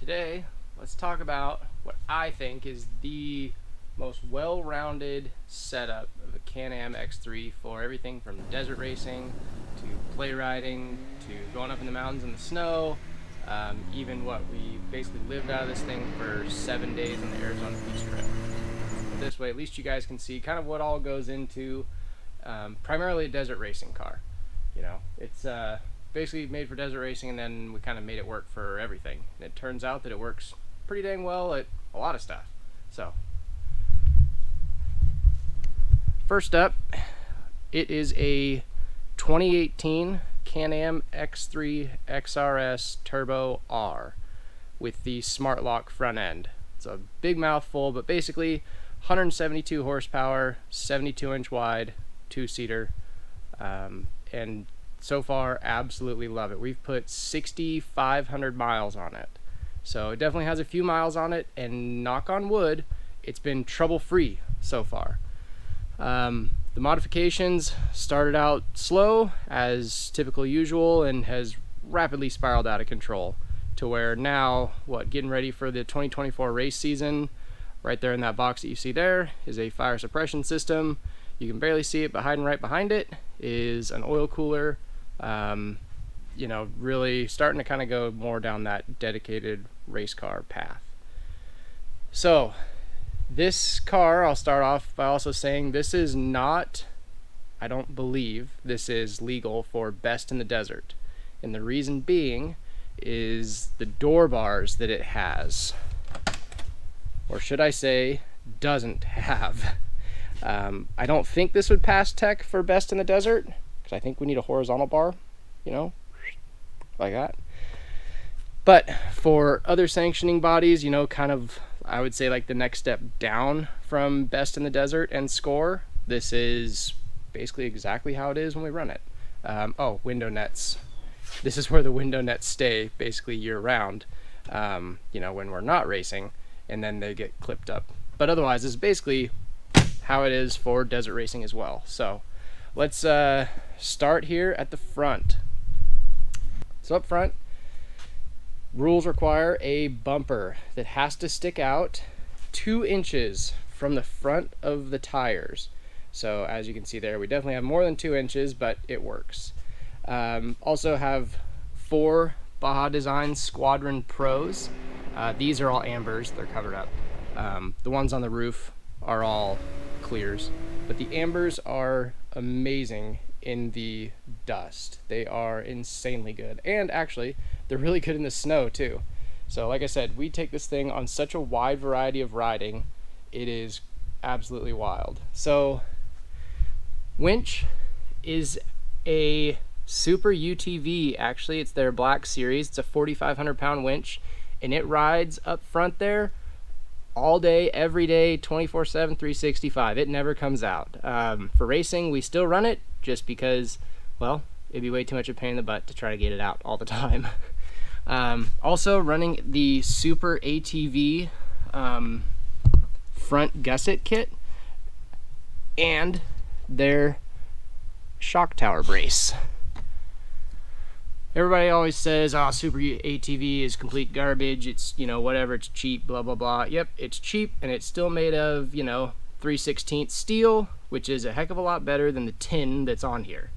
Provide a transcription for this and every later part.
Today, let's talk about what I think is the most well-rounded setup of a Can-Am X3 for everything from desert racing to play riding to going up in the mountains in the snow. Even we basically lived out of this thing for 7 days on the Arizona Peace Trip. But this way, at least you guys can see kind of what all goes into primarily a desert racing car. You know, it's basically made for desert racing, and then we kind of made it work for everything. And it turns out that it works pretty dang well at a lot of stuff. So, first up, it is a 2018 Can-Am X3 XRS Turbo R with the Smart Lock front end. It's a big mouthful, but basically 172 horsepower, 72-inch wide, two-seater, and so far absolutely love it. We've put 6,500 miles on it, so it definitely has a few miles on it, and knock on wood, it's been trouble-free so far. The modifications started out slow as typical usual and has rapidly spiraled out of control to where now, getting ready for the 2024 race season, right there in that box that you see there is a fire suppression system. You can barely see it, but hiding right behind it is an oil cooler. You know, really starting to kind of go more down that dedicated race car path. So this car, I'll start off by also saying this is not, I don't believe this is legal for best in the desert. And the reason being is the door bars that it has, or should I say doesn't have. I don't think this would pass tech for best in the desert, because I think we need a horizontal bar, you know, like that. But for other sanctioning bodies, you know, kind of, I would say like the next step down from best in the desert and score, this is basically exactly how it is when we run it. Oh, window nets. This is where the window nets stay basically year round, you know, when we're not racing, and then they get clipped up. But otherwise, this is basically how it is for desert racing as well. So let's start here at the front. So up front, rules require a bumper that has to stick out 2 inches from the front of the tires. So as you can see there, we definitely have more than 2 inches, but it works. Also have 4 Baja Design Squadron Pros. These are all ambers, they're covered up. The ones on the roof are all clears, but the ambers are amazing in the dust. They are insanely good, and actually they're really good in the snow too. So like I said, we take this thing on such a wide variety of riding, it is absolutely wild. So Winch is a super UTV. Actually, it's their Black Series. It's a 4,500 pound winch, and it rides up front there all day, every day, 24/7, 365. It never comes out. For racing, we still run it just because, well, it'd be way too much of a pain in the butt to try to get it out all the time. Also running the SuperATV front Gusset kit and their shock tower brace. Everybody always says, oh, SuperATV is complete garbage, it's, you know, whatever, it's cheap, blah, blah, blah. Yep, it's cheap, and it's still made of, you know, 3/16 steel, which is a heck of a lot better than the tin that's on here.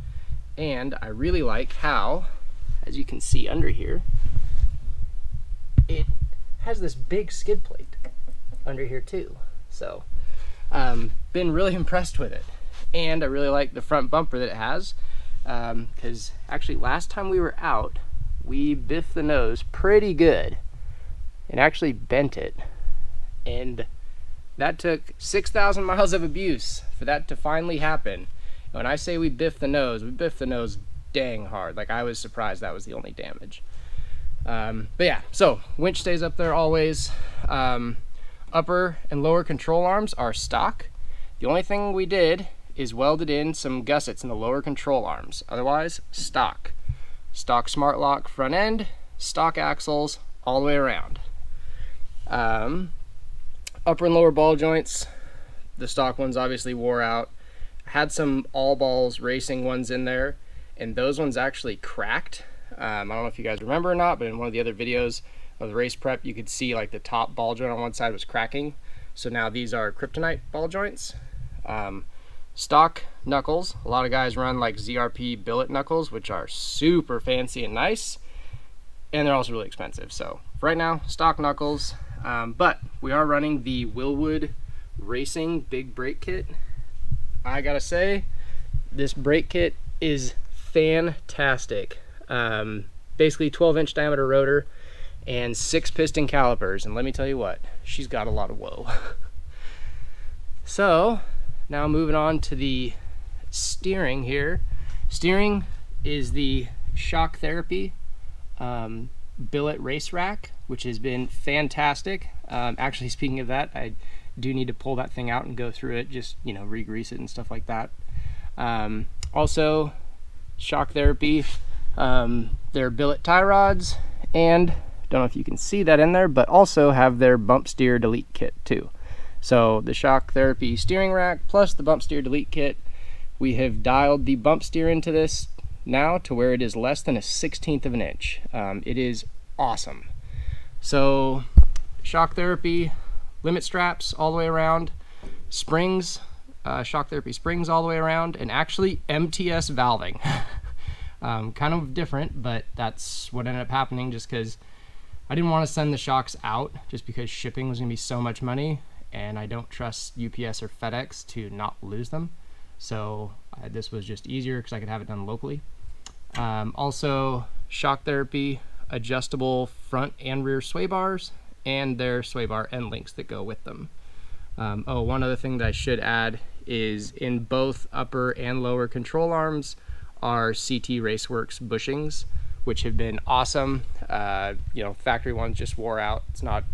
And I really like how, as you can see under here, it has this big skid plate under here too. So, been really impressed with it. And I really like the front bumper that it has, because actually last time we were out, we biffed the nose pretty good and actually bent it. And that took 6,000 miles of abuse for that to finally happen. And when I say we biffed the nose dang hard. Like, I was surprised that was the only damage. But yeah, so winch stays up there always. Upper and lower control arms are stock. The only thing we did is welded in some gussets in the lower control arms. Otherwise, stock. Stock smart lock front end, stock axles all the way around. Upper and lower ball joints, the stock ones obviously wore out. Had some all balls racing ones in there, and those ones actually cracked. I don't know if you guys remember or not, but in one of the other videos, of the race prep, you could see like the top ball joint on one side was cracking. So now these are Kryptonite ball joints. Stock knuckles. A lot of guys run like ZRP billet knuckles, which are super fancy and nice, and they're also really expensive. So for right now, stock knuckles. But we are running the Wilwood Racing Big Brake Kit. I gotta say, this brake kit is fantastic. Basically 12-inch diameter rotor and 6 piston calipers, and let me tell you what, she's got a lot of whoa. So now moving on to the steering here. Steering is the Shock Therapy billet race rack, which has been fantastic. Actually, speaking of that, I do need to pull that thing out and go through it, just, you know, re-grease it and stuff like that. Also, Shock Therapy, their billet tie rods, and don't know if you can see that in there, but also have their bump steer delete kit too. So the Shock Therapy steering rack plus the bump steer delete kit, we have dialed the bump steer into this now to where it is less than a 1/16 of an inch. It is awesome. So Shock Therapy limit straps all the way around, springs, Shock Therapy springs all the way around, and actually MTS valving. Kind of different, but that's what ended up happening, just because I didn't want to send the shocks out just because shipping was going to be so much money, and I don't trust UPS or FedEx to not lose them. So this was just easier because I could have it done locally. Also, Shock Therapy adjustable front and rear sway bars, and their sway bar end links that go with them. Oh, one other thing that I should add is in both upper and lower control arms are CT Raceworx bushings, which have been awesome. You know, factory ones just wore out. It's not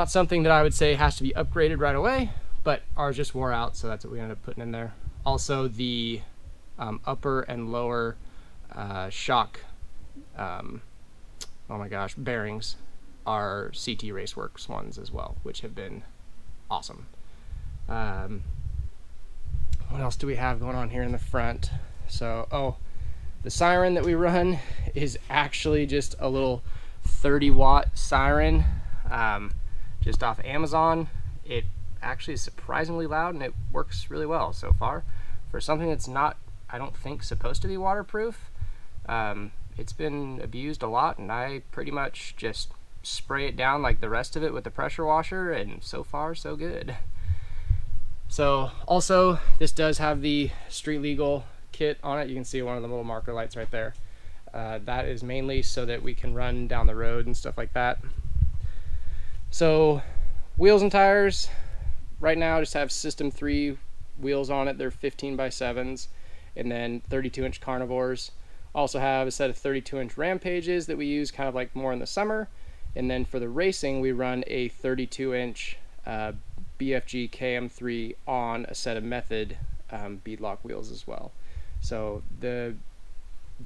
something that I would say has to be upgraded right away, but ours just wore out, so that's what we ended up putting in there. Also, the upper and lower shock, oh my gosh, bearings are CT Raceworx ones as well, which have been awesome. What else do we have going on here in the front? So, oh, the siren that we run is actually just a little 30-watt siren, just off Amazon. It actually is surprisingly loud, and it works really well so far. For something that's not, I don't think, supposed to be waterproof, it's been abused a lot, and I pretty much just spray it down like the rest of it with the pressure washer, and so far so good. So also, this does have the street legal kit on it. You can see one of the little marker lights right there. That is mainly so that we can run down the road and stuff like that. So wheels and tires right now just have System 3 wheels on it. They're 15x7s, and then 32-inch Carnivores. Also have a set of 32-inch Rampages that we use kind of like more in the summer. And then for the racing, we run a 32-inch BFG KM3 on a set of Method beadlock wheels as well. So the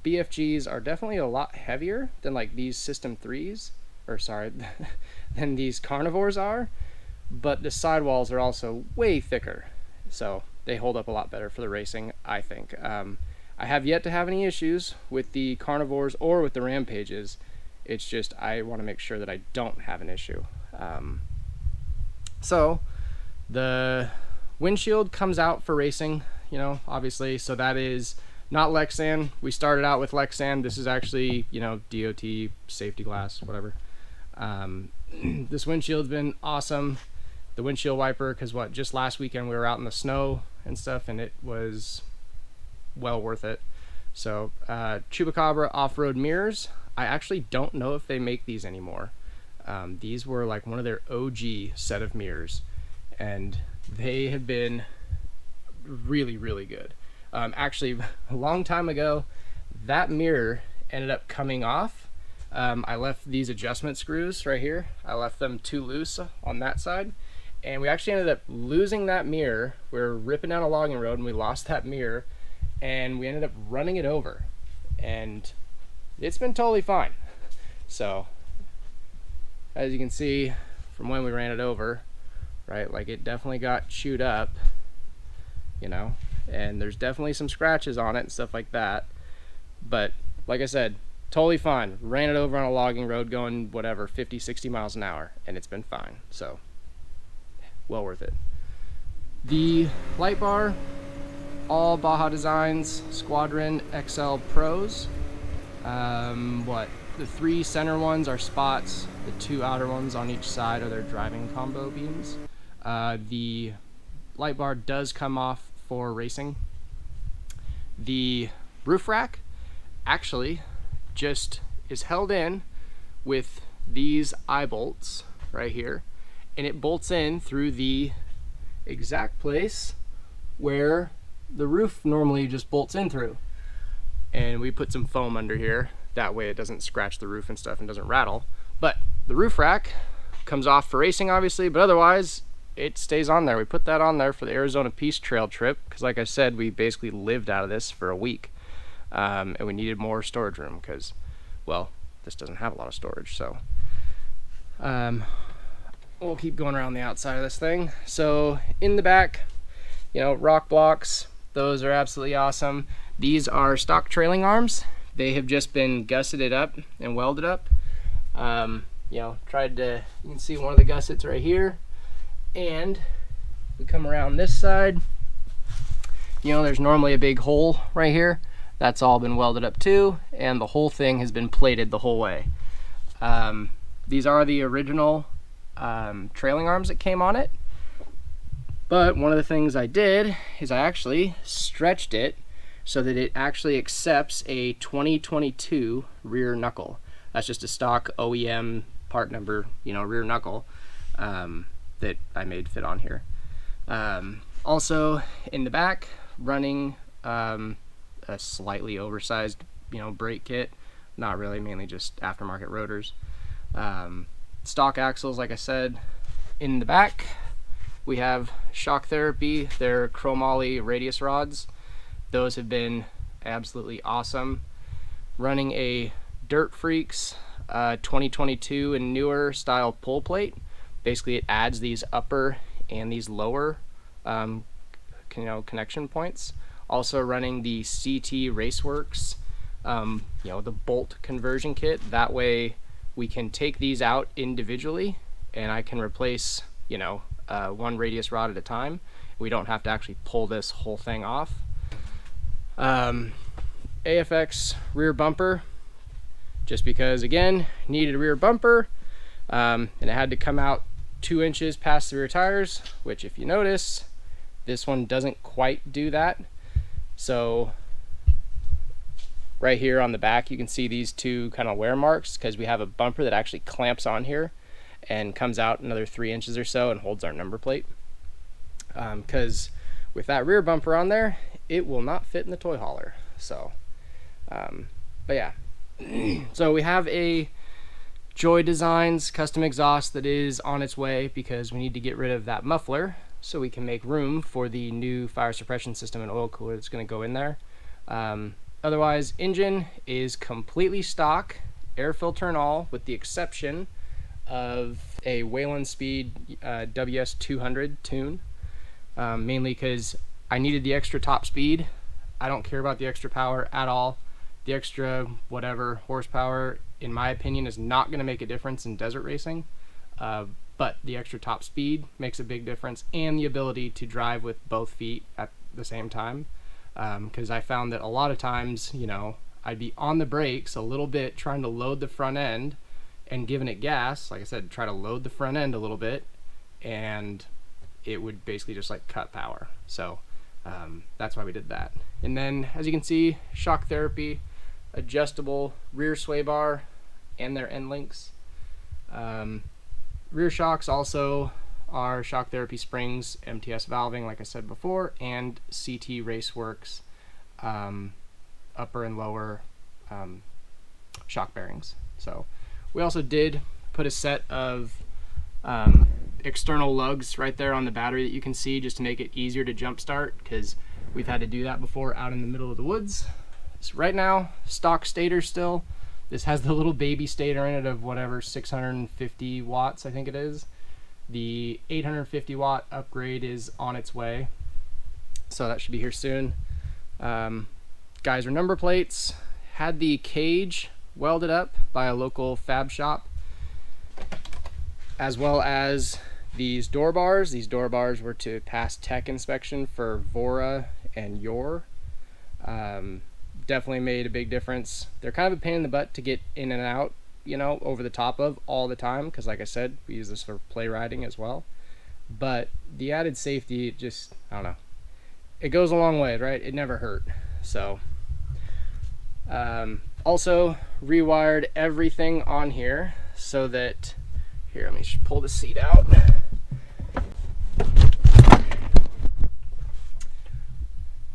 BFGs are definitely a lot heavier than like these System 3s, or sorry, than these Carnivores are, but the sidewalls are also way thicker, so they hold up a lot better for the racing, I think. I have yet to have any issues with the Carnivores or with the Rampages. It's just I want to make sure that I don't have an issue. So the windshield comes out for racing, you know, obviously, so that is not Lexan. We started out with Lexan. This is actually, you know, DOT, safety glass, whatever. This windshield's been awesome. The windshield wiper, because what, just last weekend we were out in the snow and stuff, and it was well worth it. So Chupacabra off-road mirrors. I actually don't know if they make these anymore. These were like one of their OG set of mirrors, and they have been really, really good. Actually, a long time ago, that mirror ended up coming off. I left these adjustment screws right here. I left them too loose on that side, and we actually ended up losing that mirror. We were ripping down a logging road, and we lost that mirror, and we ended up running it over, and it's been totally fine. So as you can see from when we ran it over, right, like it definitely got chewed up, you know, and there's definitely some scratches on it and stuff like that. But like I said, totally fine. Ran it over on a logging road going whatever 50-60 miles an hour, and it's been fine. So well worth it. The light bar, all Baja Designs Squadron XL Pros. The 3 center ones are spots, the 2 outer ones on each side are their driving combo beams. The light bar does come off for racing. The roof rack actually just is held in with these eye bolts right here, and it bolts in through the exact place where the roof normally just bolts in through. And we put some foam under here, that way it doesn't scratch the roof and stuff and doesn't rattle. But the roof rack comes off for racing obviously, but otherwise it stays on there. We put that on there for the Arizona Peace Trail trip because, like I said, we basically lived out of this for a week, and we needed more storage room because, well, this doesn't have a lot of storage. So we'll keep going around the outside of this thing. So in the back, you know, rock blocks, those are absolutely awesome. These are stock trailing arms. They have just been gusseted up and welded up. You know, you can see one of the gussets right here. And we come around this side, you know, there's normally a big hole right here. That's all been welded up too, and the whole thing has been plated the whole way. These are the original trailing arms that came on it. But one of the things I did is I actually stretched it so that it actually accepts a 2022 rear knuckle. That's just a stock OEM part number, you know, rear knuckle that I made fit on here. Also in the back, running a slightly oversized, you know, brake kit. Not really, mainly just aftermarket rotors. Stock axles, like I said. In the back, we have Shock Therapy, their chromoly radius rods. Those have been absolutely awesome. Running a Dirt Freaks 2022 and newer style pull plate. Basically, it adds these upper and these lower connection points. Also running the CT Raceworx, you know, the bolt conversion kit. That way we can take these out individually and I can replace, you know, one radius rod at a time. We don't have to actually pull this whole thing off. AFX rear bumper, just because, again, needed a rear bumper, and it had to come out 2 inches past the rear tires, which, if you notice, this one doesn't quite do that. So right here on the back, you can see these 2 kind of wear marks because we have a bumper that actually clamps on here and comes out another 3 inches or so and holds our number plate. Because with that rear bumper on there, it will not fit in the toy hauler. So, but yeah. So we have a Joy Designs custom exhaust that is on its way because we need to get rid of that muffler so we can make room for the new fire suppression system and oil cooler that's going to go in there. Otherwise, engine is completely stock, air filter and all, with the exception of a Whalen Speed WS200 tune, mainly because I needed the extra top speed. I don't care about the extra power at all. The extra whatever horsepower, in my opinion, is not going to make a difference in desert racing, but the extra top speed makes a big difference, and the ability to drive with both feet at the same time, because I found that a lot of times, you know, I'd be on the brakes a little bit trying to load the front end and giving it gas, like I said, try to load the front end a little bit, and it would basically just like cut power. So that's why we did that. And then, as you can see, Shock Therapy, adjustable rear sway bar and their end links. Rear shocks also are Shock Therapy springs, MTS valving, like I said before, and CT Raceworx upper and lower shock bearings. So we also did put a set of external lugs right there on the battery that you can see, just to make it easier to jump start, because we've had to do that before out in the middle of the woods. So right now, stock stator still. This has the little baby stator in it of whatever, 650 watts, I think it is. The 850 watt upgrade is on its way, so that should be here soon. Geyser number plates. Had the cage welded up by a local fab shop, as well as these door bars. These door bars were to pass tech inspection for Vora and Yor. Definitely made a big difference. They're kind of a pain in the butt to get in and out, you know, over the top of all the time, because like I said, we use this for play riding as well. But the added safety, just, I don't know, it goes a long way, right? It never hurt. So also rewired everything on here so that, here, let me just pull the seat out.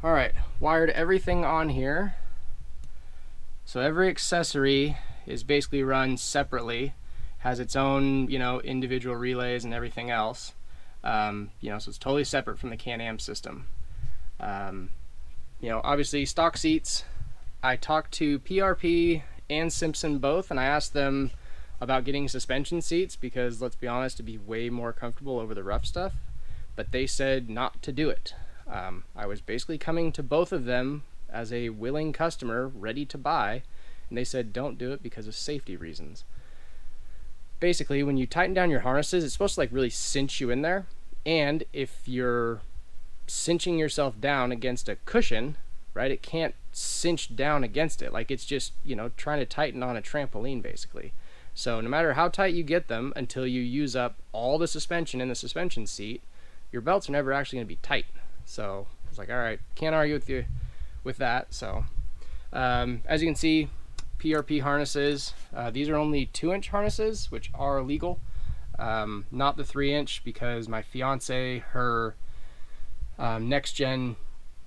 All right, wired everything on here. So every accessory is basically run separately, has its own, you know, individual relays and everything else. You know, so it's totally separate from the Can-Am system. You know, obviously stock seats. I talked to PRP and Simpson both, and I asked them about getting suspension seats because, let's be honest, it'd be way more comfortable over the rough stuff, but they said not to do it. I was basically coming to both of them as a willing customer ready to buy, and they said don't do it because of safety reasons. Basically, when you tighten down your harnesses, it's supposed to like really cinch you in there, and if you're cinching yourself down against a cushion, right, it can't cinch down against it. Like, it's just, you know, trying to tighten on a trampoline basically. So no matter how tight you get them, until you use up all the suspension in the suspension seat, your belts are never actually going to be tight. So I was like, all right, can't argue with you with that. So as you can see, PRP harnesses, these are only 2-inch harnesses, which are legal, not the 3-inch, because my fiance, her next gen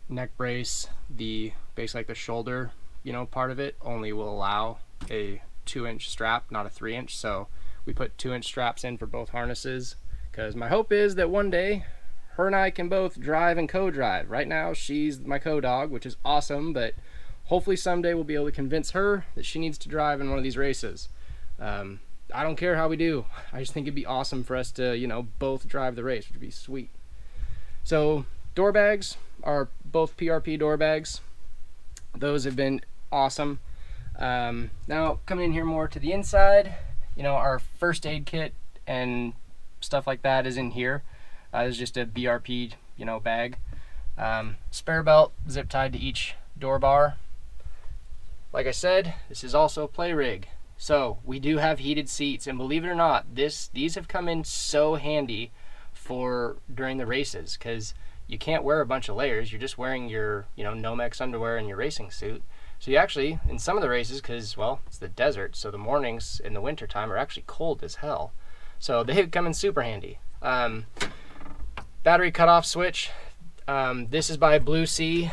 neck brace, the basically like the shoulder, you know, part of it only will allow a 2-inch strap, not a 3-inch. So we put 2-inch straps in for both harnesses, because my hope is that one day her and I can both drive and co-drive. Right now she's my co-dog, which is awesome, but hopefully someday we'll be able to convince her that she needs to drive in one of these races. I don't care how we do, I just think it'd be awesome for us to, you know, both drive the race, which would be sweet. So door bags are both PRP door bags. Those have been awesome. Now coming in here more to the inside, you know, our first aid kit and stuff like that is in here. It's just a BRP, you know, bag. Spare belt zip tied to each door bar. Like I said, this is also a play rig. So we do have heated seats, and believe it or not, these have come in so handy for during the races, because you can't wear a bunch of layers. You're just wearing your, you know, Nomex underwear and your racing suit. So you actually, in some of the races, because, well, it's the desert, so the mornings in the winter time are actually cold as hell. So they come in super handy. Battery cutoff switch. This is by BlueSea.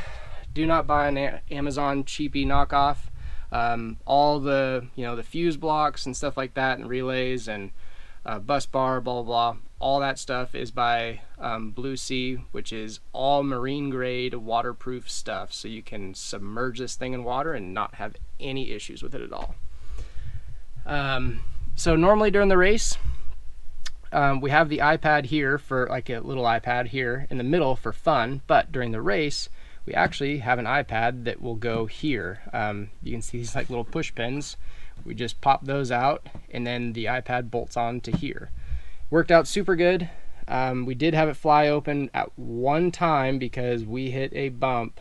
Do not buy an Amazon cheapy knockoff. All the, you know, the fuse blocks and stuff like that, and relays and bus bar, blah, blah, blah. All that stuff is by BlueSea, which is all marine grade waterproof stuff. So you can submerge this thing in water and not have any issues with it at all. So normally during the race, we have the iPad here for like a little iPad here in the middle for fun, but during the race, we actually have an iPad that will go here. You can see these like little push pins. We just pop those out, and then the iPad bolts on to here. Worked out super good. We did have it fly open at one time because we hit a bump.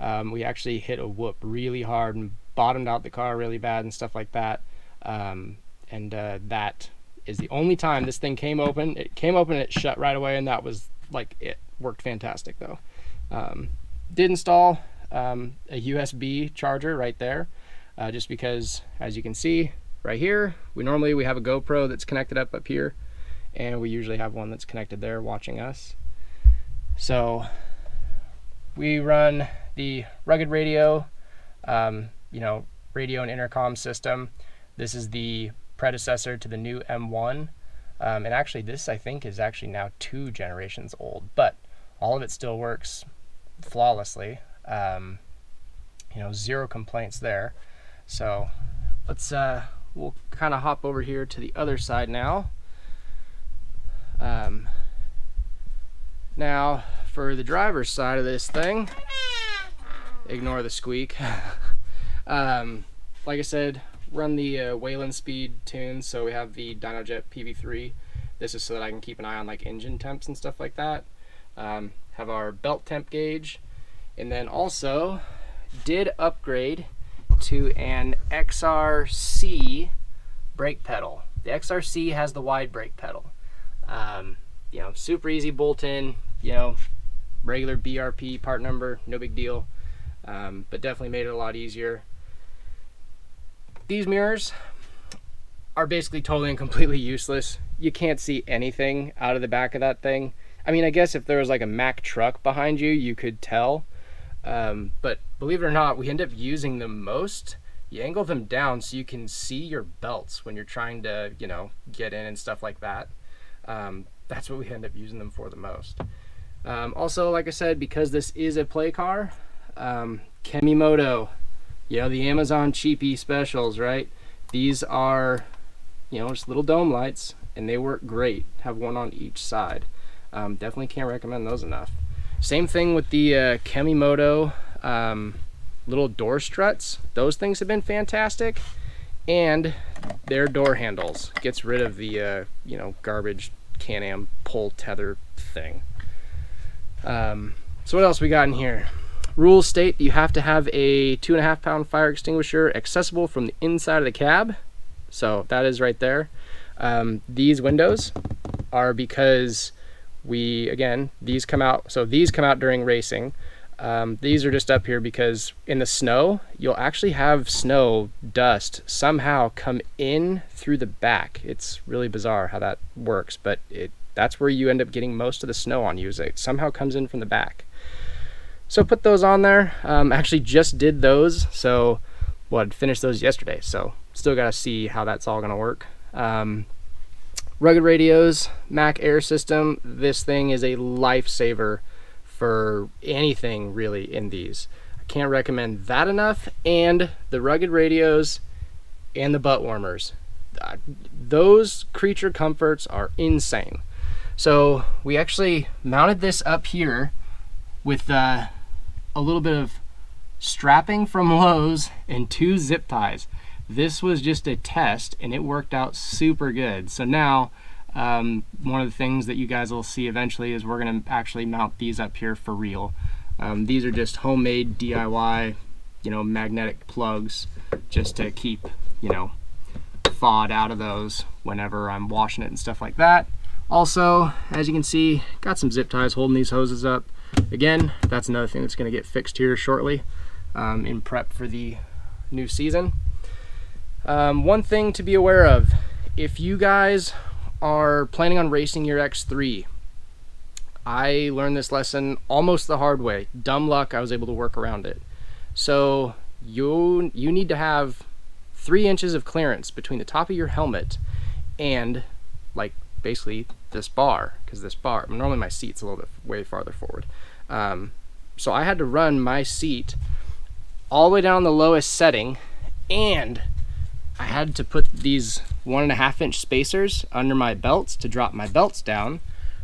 We actually hit a whoop really hard and bottomed out the car really bad and stuff like that. That is the only time this thing came open. It came open and it shut right away, and that was like it. Worked fantastic though. Did install a USB charger right there, just because, as you can see right here, we have a GoPro that's connected up here, and we usually have one that's connected there watching us. So we run the rugged radio, you know, radio and intercom system. This is the predecessor to the new M1, and actually this, I think, is actually now 2 generations old, but all of it still works flawlessly. You know, 0 complaints there. So let's we'll kind of hop over here to the other side now. Now for the driver's side of this thing, ignore the squeak. Like I said, run the Whalen speed tunes, so we have the Dynojet PV3. This is so that I can keep an eye on like engine temps and stuff like that. Have our belt temp gauge, and then also did upgrade to an XRC brake pedal. The XRC has the wide brake pedal. You know, super easy bolt in, you know, regular BRP part number, no big deal, but definitely made it a lot easier. These mirrors are basically totally and completely useless. You can't see anything out of the back of that thing. I mean, I guess if there was like a Mack truck behind you, you could tell. But believe it or not, we end up using them most. You angle them down so you can see your belts when you're trying to, you know, get in and stuff like that. That's what we end up using them for the most. Also, like I said, because this is a play car, Kemimoto, you know, the Amazon cheapy specials, right? These are, you know, just little dome lights, and they work great. Have one on each side. Definitely can't recommend those enough. Same thing with the Kemimoto little door struts. Those things have been fantastic, and their door handles gets rid of the you know, garbage Can-Am pull tether thing. So what else we got in here? Rules state you have to have a 2.5 pound fire extinguisher accessible from the inside of the cab. So that is right there. These windows are because these come out, so these come out during racing. These are just up here because in the snow, you'll actually have snow dust somehow come in through the back. It's really bizarre how that works, but that's where you end up getting most of the snow on you, is it somehow comes in from the back. So put those on there. Actually just did those, so I'd finished those yesterday, so still got to see how that's all going to work. Rugged radios, Mack Air System. This thing is a lifesaver for anything really in these. I can't recommend that enough. And the rugged radios and the butt warmers. Those creature comforts are insane. So we actually mounted this up here with a little bit of strapping from Lowe's and 2 zip ties. This was just a test, and it worked out super good. So now, one of the things that you guys will see eventually is we're going to actually mount these up here for real. These are just homemade DIY, you know, magnetic plugs, just to keep, you know, FOD out of those whenever I'm washing it and stuff like that. Also, as you can see, got some zip ties holding these hoses up. Again, that's another thing that's going to get fixed here shortly, in prep for the new season. One thing to be aware of, if you guys are planning on racing your X3, I learned this lesson almost the hard way. Dumb luck, I was able to work around it. So you need to have 3 inches of clearance between the top of your helmet and like basically this bar, because this bar, normally my seat's a little bit way farther forward. So I had to run my seat all the way down the lowest setting, and I had to put these 1.5 inch spacers under my belts to drop my belts down,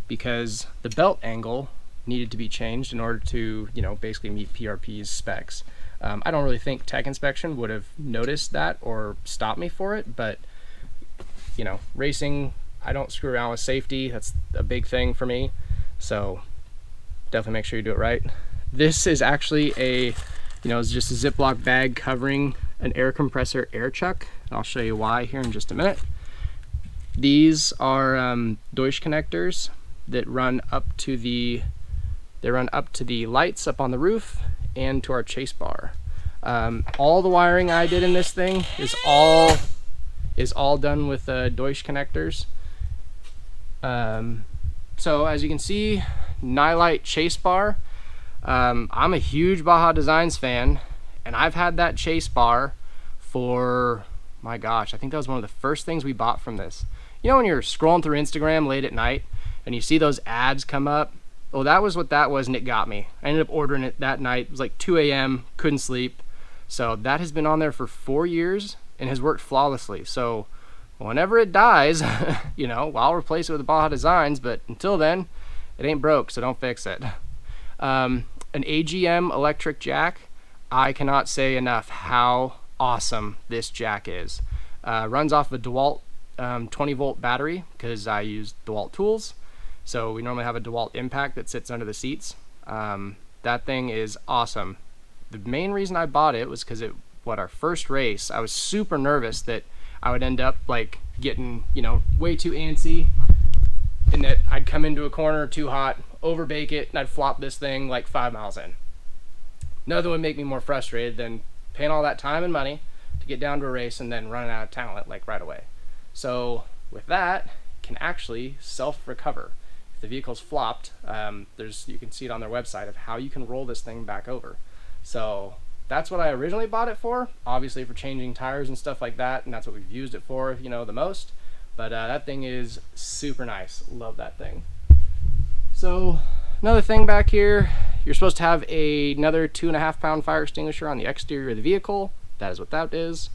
because the belt angle needed to be changed in order to, you know, basically meet PRP's specs. I don't really think Tech Inspection would have noticed that or stopped me for it, but, you know, racing, I don't screw around with safety. That's a big thing for me. So definitely make sure you do it right. This is actually it's just a Ziploc bag covering an air compressor air chuck. I'll show you why here in just a minute. These are Deutsch connectors that run up to the lights up on the roof and to our chase bar. All the wiring I did in this thing is all done with Deutsch connectors. So as you can see, Nylite chase bar. I'm a huge Baja Designs fan, and I've had that chase bar for, my gosh, I think that was one of the first things we bought from this. You know when you're scrolling through Instagram late at night and you see those ads come up? Well, that was what that was, and it got me. I ended up ordering it that night. It was like 2 a.m., couldn't sleep. So that has been on there for 4 years and has worked flawlessly. So whenever it dies, you know, I'll replace it with Baja Designs, but until then, it ain't broke, so don't fix it. An AGM electric jack, I cannot say enough how awesome this jack is. Runs off a DeWalt 20 volt battery because I use DeWalt tools. So we normally have a DeWalt impact that sits under the seats. That thing is awesome. The main reason I bought it was because our first race, I was super nervous that I would end up like getting, way too antsy, and that I'd come into a corner too hot, overbake it, and I'd flop this thing like 5 miles in. Nothing would make me more frustrated than paying all that time and money to get down to a race and then running out of talent like right away. So with that, it can actually self-recover. If the vehicle's flopped, you can see it on their website of how you can roll this thing back over. So that's what I originally bought it for, obviously for changing tires and stuff like that, and that's what we've used it for, the most. But that thing is super nice. Love that thing. So another thing back here, you're supposed to have another 2.5 pound fire extinguisher on the exterior of the vehicle. That is what that is.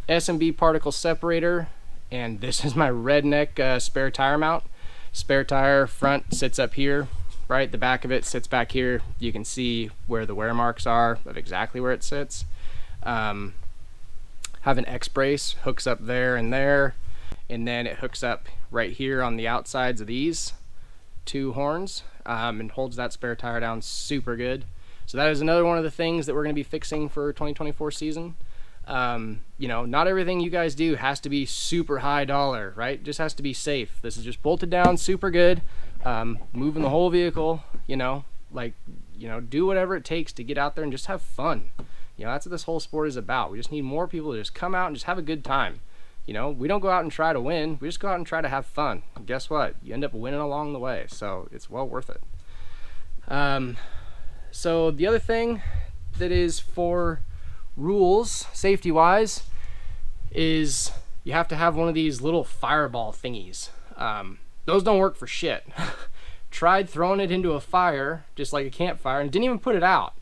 S&B particle separator, and this is my redneck spare tire mount. Spare tire front sits up here, right? The back of it sits back here. You can see where the wear marks are of exactly where it sits. Have an X brace, hooks up there, and then it hooks up right here on the outsides of these 2 horns, and holds that spare tire down super good. So that is another one of the things that we're going to be fixing for 2024 season. Not everything you guys do has to be super high dollar, right? It just has to be safe. This is just bolted down super good, moving the whole vehicle, do whatever it takes to get out there and just have fun. That's what this whole sport is about. We just need more people to just come out and just have a good time. We don't go out and try to win. We just go out and try to have fun. And guess what? You end up winning along the way. So it's well worth it. So the other thing that is for rules, safety-wise, is you have to have one of these little fireball thingies. Those don't work for shit. Tried throwing it into a fire, just like a campfire, and didn't even put it out.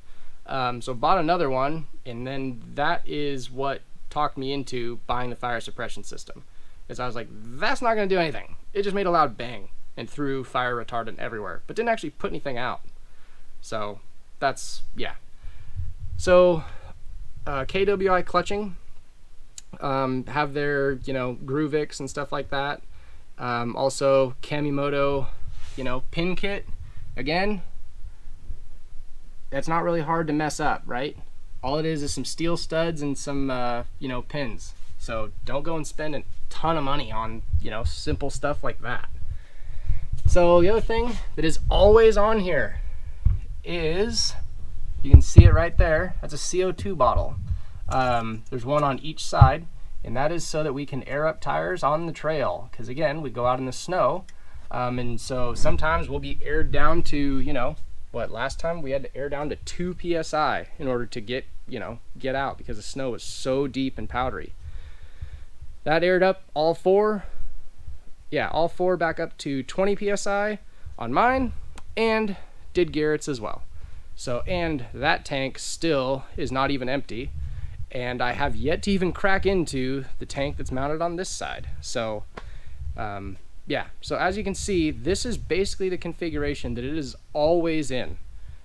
So bought another one, and then that is what talked me into buying the fire suppression system, because I was like, that's not going to do anything. It just made a loud bang and threw fire retardant everywhere, but didn't actually put anything out. So that's, yeah. So KWI clutching, have their Groovix and stuff like that. Also Kamimoto pin kit. Again, that's not really hard to mess up, right? All it is some steel studs and some pins. So don't go and spend a ton of money on simple stuff like that. So the other thing that is always on here is, you can see it right there, that's a CO2 bottle. There's one on each side, and that is so that we can air up tires on the trail, because again, we go out in the snow, and so sometimes we'll be aired down to, last time we had to air down to 2 psi in order to get out, because the snow was so deep and powdery. That aired up all four back up to 20 psi on mine, and did Garrett's as well. So, and that tank still is not even empty, and I have yet to even crack into the tank that's mounted on this side. So so as you can see, this is basically the configuration that it is always in.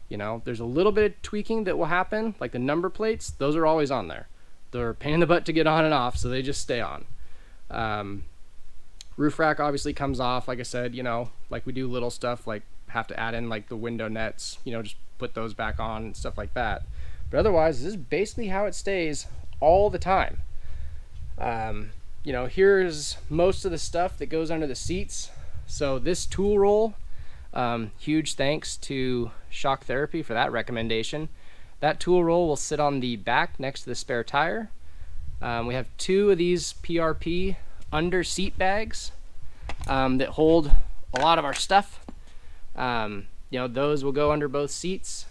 There's a little bit of tweaking that will happen, like the number plates, those are always on there. They're a pain in the butt to get on and off, so they just stay on. Roof rack obviously comes off, like I said, like we do little stuff like have to add in like the window nets, just put those back on and stuff like that. But otherwise, this is basically how it stays all the time. Here's most of the stuff that goes under the seats. So this tool roll, huge thanks to Shock Therapy for that recommendation. That tool roll will sit on the back next to the spare tire. We have 2 of these PRP under seat bags that hold a lot of our stuff. Those will go under both seats.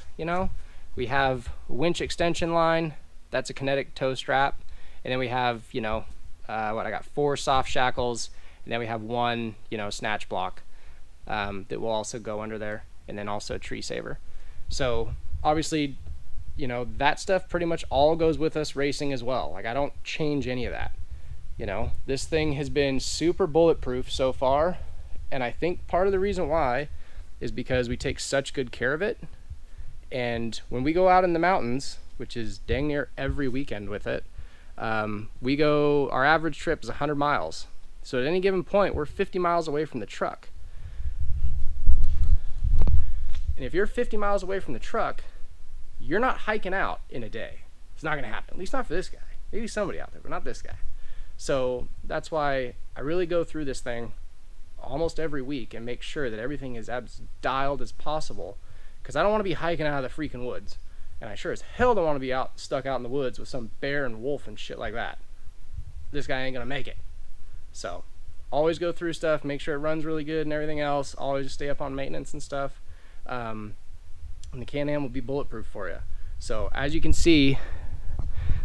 We have a winch extension line, that's a kinetic toe strap, and then we have I got 4 soft shackles, and then we have 1 snatch block that will also go under there, and then also a tree saver. So obviously that stuff pretty much all goes with us racing as well. Like, I don't change any of that. This thing has been super bulletproof so far, and I think part of the reason why is because we take such good care of it. And when we go out in the mountains, which is dang near every weekend with it, Our average trip is 100 miles. So at any given point, we're 50 miles away from the truck. And if you're 50 miles away from the truck, you're not hiking out in a day. It's not gonna happen, at least not for this guy. Maybe somebody out there, but not this guy. So that's why I really go through this thing almost every week and make sure that everything is as dialed as possible, because I don't want to be hiking out of the freaking woods, and I sure as hell don't want to be stuck out in the woods with some bear and wolf and shit like that. This guy ain't gonna make it. So always go through stuff, make sure it runs really good and everything else. Always just stay up on maintenance and stuff, and the Can-Am will be bulletproof for you. So as you can see,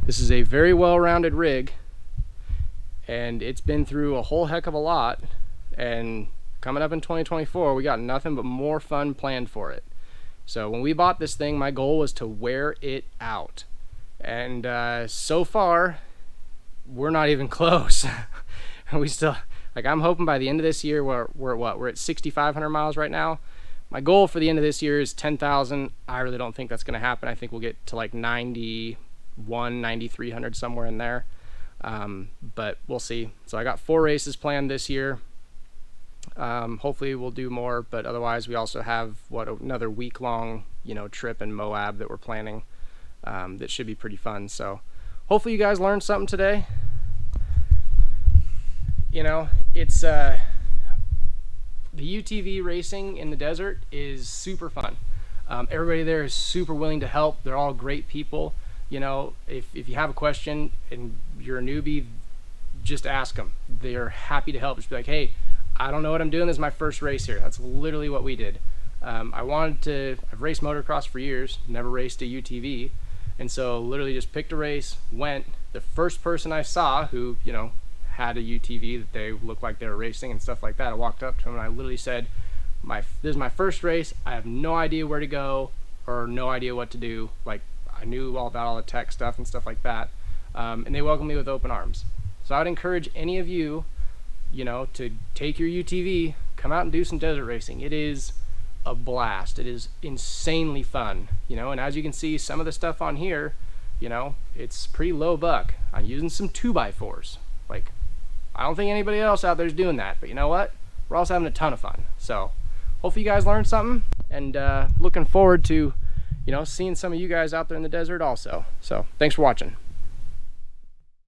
this is a very well-rounded rig, and it's been through a whole heck of a lot. And coming up in 2024, we got nothing but more fun planned for it. So when we bought this thing, my goal was to wear it out, and so far we're not even close. We still, like, I'm hoping by the end of this year we're at 6,500 miles right now. My goal for the end of this year is 10,000. I really don't think that's going to happen. I think we'll get to like 91, 9,300, somewhere in there, but we'll see. So I got 4 races planned this year. Hopefully we'll do more, but otherwise we also have another week-long trip in Moab that we're planning, that should be pretty fun. So hopefully you guys learned something today. It's the UTV racing in the desert is super fun. Everybody there is super willing to help. They're all great people. If you have a question and you're a newbie, just ask them. They're happy to help. Just be like, hey, I don't know what I'm doing. This is my first race here. That's literally what we did. I've raced motocross for years, never raced a UTV. And so literally just picked a race, went. The first person I saw who, had a UTV that they looked like they were racing and stuff like that, I walked up to him and I literally said, this is my first race. I have no idea where to go or no idea what to do. Like, I knew all about all the tech stuff and stuff like that. And they welcomed me with open arms. So I would encourage any of you, to take your UTV, come out and do some desert racing. It is a blast. It is insanely fun, and as you can see, some of the stuff on here, it's pretty low buck. I'm using some 2x4s. Like, I don't think anybody else out there is doing that, but you know what? We're also having a ton of fun. So hopefully you guys learned something, and looking forward to, seeing some of you guys out there in the desert also. So thanks for watching.